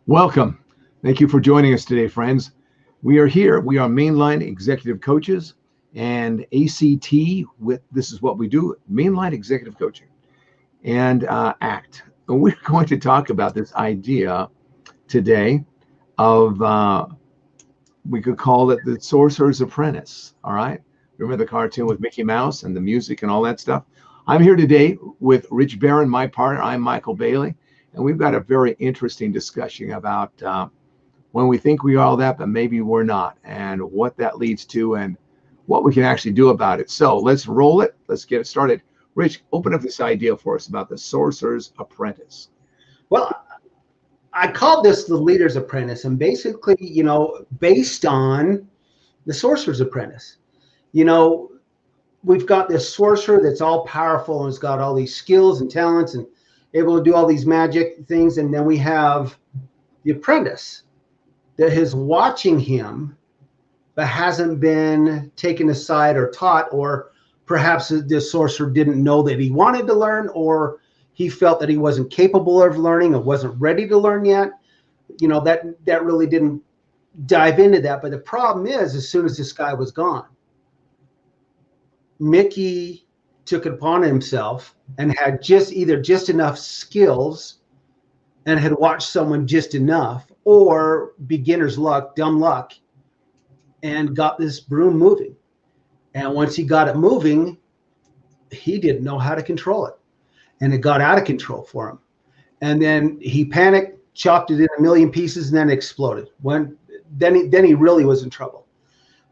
Welcome. Thank you for joining us today, friends. We are here. We are mainline executive coaches and ACT with this is what we do, mainline executive coaching and ACT. And we're going to talk about this idea today of, we could call it the Sorcerer's Apprentice. All right. Remember the cartoon with Mickey Mouse and the music and all that stuff? I'm here today with Rich Barron, my partner. I'm Maikel Bailey. And we've got a very interesting discussion about when we think we are all that, but maybe we're not, and what that leads to and what we can actually do about it. So let's roll it. Let's get it started. Rich, open up this idea for us about the Sorcerer's Apprentice. Well, I called this the Leader's Apprentice, and basically, based on the Sorcerer's Apprentice. We've got this sorcerer that's all powerful and has got all these skills and talents and able to do all these magic things. And then we have the apprentice that is watching him, but hasn't been taken aside or taught, or perhaps the sorcerer didn't know that he wanted to learn, or he felt that he wasn't capable of learning or wasn't ready to learn yet. That really didn't dive into that. But the problem is, as soon as this guy was gone, Mickey took it upon himself and had just enough skills and had watched someone just enough, or beginner's luck, dumb luck, and got this broom moving. And once he got it moving, he didn't know how to control it. And it got out of control for him. And then he panicked, chopped it in a million pieces, and then it exploded. Then he really was in trouble.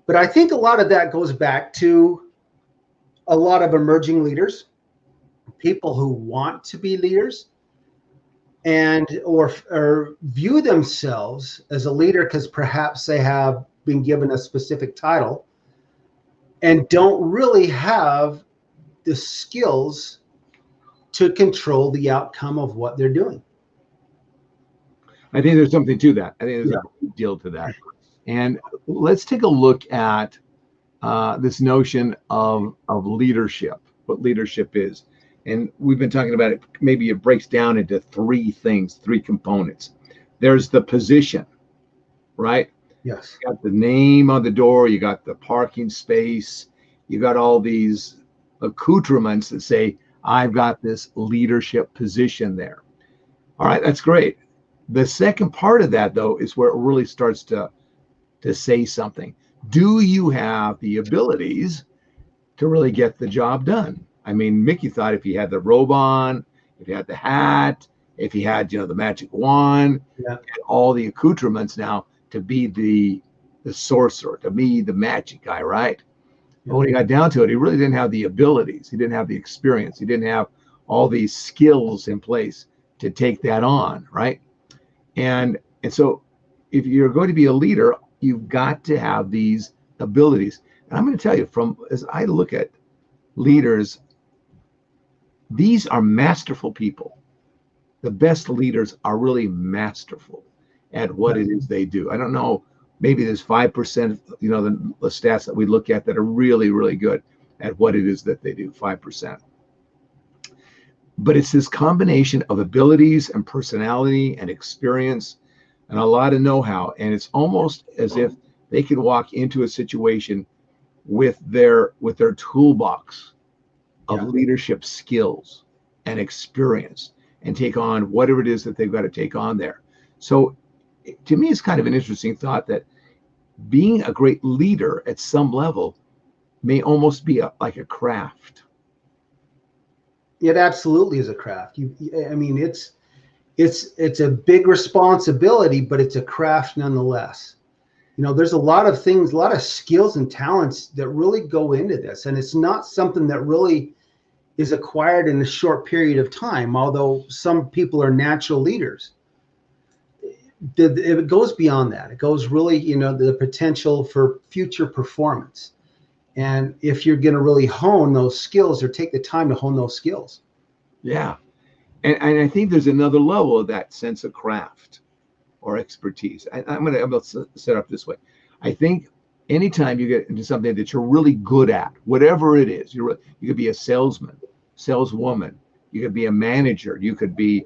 But I think a lot of that goes back to a lot of emerging leaders, people who want to be leaders and or view themselves as a leader because perhaps they have been given a specific title and don't really have the skills to control the outcome of what they're doing. I think there's something to that. I think there's a big deal to that. And let's take a look at this notion of leadership, what leadership is. And we've been talking about it. Maybe it breaks down into three things, three components. There's the position, right? Yes. You got the name on the door. You got the parking space. You got all these accoutrements that say, I've got this leadership position there. All right, that's great. The second part of that, though, is where it really starts to say something. Do you have the abilities to really get the job done? I mean, Mickey thought if he had the robe on, if he had the hat, if he had, the magic wand, and all the accoutrements now to be the sorcerer, to be the magic guy, right? But when he got down to it, he really didn't have the abilities. He didn't have the experience. He didn't have all these skills in place to take that on, right? And so if you're going to be a leader, you've got to have these abilities. And I'm going to tell you, as I look at leaders, these are masterful people. The best leaders are really masterful at what it is they do. I don't know, maybe there's 5%, the stats that we look at that are really, really good at what it is that they do, 5%. But it's this combination of abilities and personality and experience and a lot of know-how, and it's almost as if they could walk into a situation with their toolbox of leadership skills and experience and take on whatever it is that they've got to take on there. So to me, it's kind of an interesting thought that being a great leader at some level may almost be like a craft. It absolutely is a craft. It's a big responsibility, but it's a craft nonetheless. There's a lot of things, a lot of skills and talents that really go into this. And it's not something that really is acquired in a short period of time, although some people are natural leaders. It goes beyond that. It goes really, the potential for future performance. And if you're going to really hone those skills or take the time to hone those skills. Yeah. And I think there's another level of that sense of craft or expertise. I'm going to set up this way. I think anytime you get into something that you're really good at, whatever it is, you could be a salesman, saleswoman, you could be a manager, you could be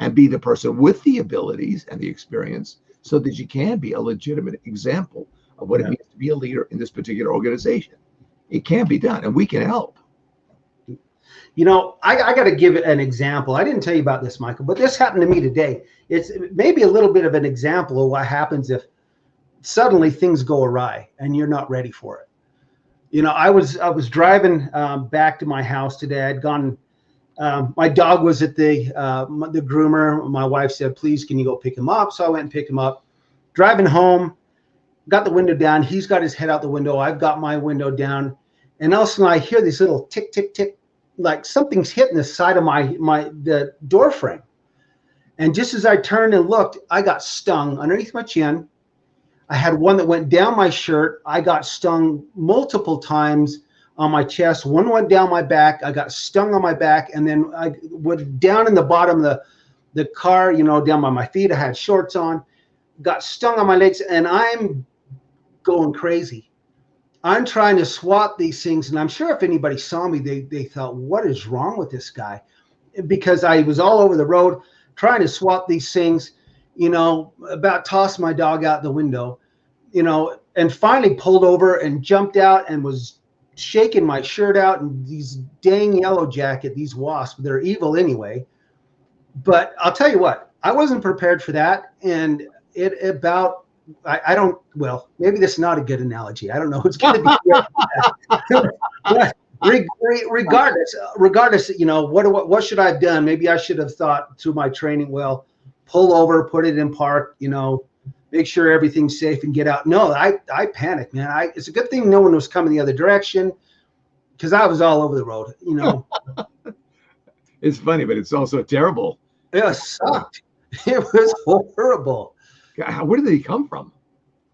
and be the person with the abilities and the experience so that you can be a legitimate example of what it means to be a leader in this particular organization. It can be done, and we can help. You know, I got to give an example. I didn't tell you about this, Maikel, but this happened to me today. It's maybe a little bit of an example of what happens if suddenly things go awry and you're not ready for it. You know, I was driving back to my house today. I'd gone. My dog was at the groomer. My wife said, "Please, can you go pick him up?" So I went and picked him up. Driving home, got the window down. He's got his head out the window. I've got my window down, and all of a sudden I hear this little tick, tick, tick, like something's hitting the side of the door frame. And just as I turned and looked, I got stung underneath my chin. I had one that went down my shirt. I got stung multiple times on my chest. One went down my back. I got stung on my back, and then I went down in the bottom of the car, you know, down by my feet. I had shorts on, got stung on my legs, and I'm going crazy. I'm trying to swat these things, and I'm sure if anybody saw me, they thought, what is wrong with this guy? Because I was all over the road trying to swat these things, you know, about tossed my dog out the window, you know, and finally pulled over and jumped out and was shaking my shirt out, and these dang yellow jacket, these wasps, they're evil anyway. But I'll tell you what, I wasn't prepared for that. And I don't, well, maybe this is not a good analogy. I don't know who's going to be but regardless, you know, what should I have done? Maybe I should have thought through my training, well, pull over, put it in park, you know, make sure everything's safe and get out. No, I panicked, man. It's a good thing no one was coming the other direction, because I was all over the road, you know. It's funny, but it's also terrible. It sucked. It was horrible. God, where did they come from?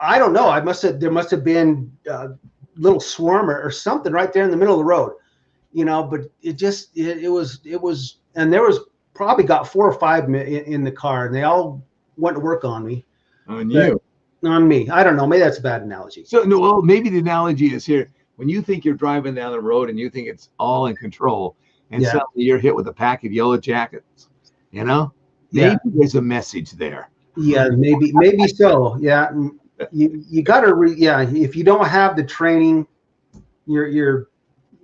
I don't know. There must have been a little swarm or something right there in the middle of the road, you know. But it was, and there was probably got 4 or 5 in the car, and they all went to work on me. On you? On me. I don't know. Maybe that's a bad analogy. So no, well, maybe the analogy is here. When you think you're driving down the road and you think it's all in control, and suddenly you're hit with a pack of yellow jackets, you know, maybe there's a message there. Yeah, maybe so. Yeah, you got to if you don't have the training, you're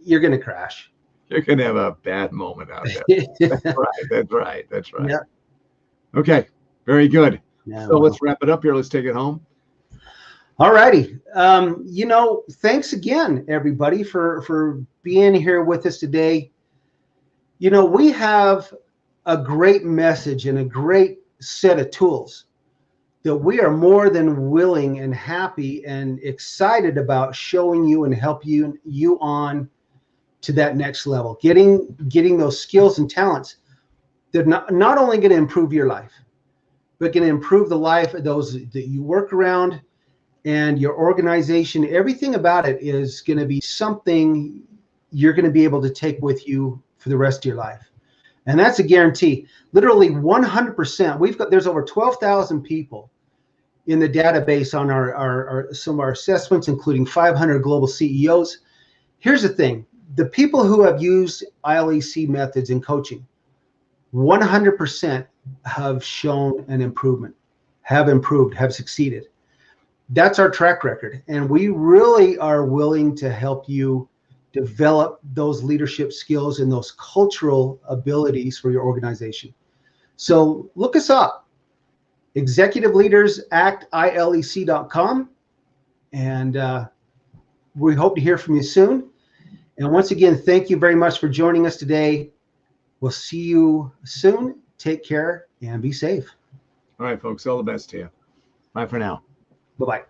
gonna crash. You're gonna have a bad moment out there. That's right. Yeah. Okay, very good. Yeah, so let's wrap it up here. Let's take it home. All righty. You know, thanks again, everybody, for being here with us today. You know, we have a great message and a great set of tools that we are more than willing and happy and excited about showing you and help you on to that next level, getting those skills and talents that not only going to improve your life, but going to improve the life of those that you work around and your organization. Everything about it is going to be something you're going to be able to take with you for the rest of your life. And that's a guarantee. Literally 100%. There's over 12,000 people in the database on some of our assessments, including 500 global CEOs. Here's the thing. The people who have used ILEC methods in coaching, 100% have shown an improvement, have improved, have succeeded. That's our track record. And we really are willing to help you develop those leadership skills and those cultural abilities for your organization. So look us up, executiveleadersactilec.com. And we hope to hear from you soon. And once again, thank you very much for joining us today. We'll see you soon. Take care and be safe. All right, folks. All the best to you. Bye for now. Bye-bye.